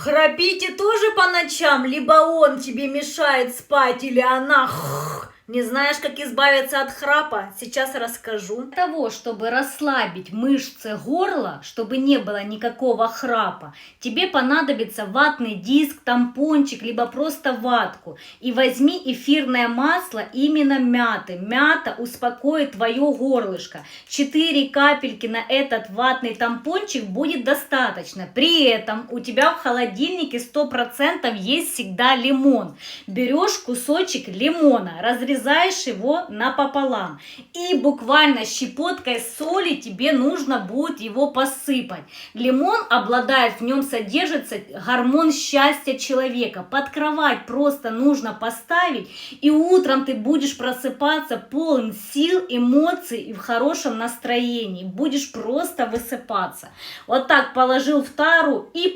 Храпите тоже по ночам, либо он тебе мешает спать, или она. Не знаешь, как избавиться от храпа? Сейчас расскажу. Для того, чтобы расслабить мышцы горла, чтобы не было никакого храпа, тебе понадобится ватный диск, тампончик, либо просто ватку. И возьми эфирное масло именно мяты. Мята успокоит твое горлышко. 4 капельки на этот ватный тампончик будет достаточно. При этом у тебя в холодильнике 100% есть всегда лимон. Берешь кусочек лимона, разрезаешь его напополам. И буквально щепоткой соли тебе нужно будет его посыпать. Лимон обладает, в нем содержится гормон счастья человека. Под кровать просто нужно поставить, и утром ты будешь просыпаться полон сил, эмоций и в хорошем настроении. Будешь просто высыпаться. Вот так положил в тару и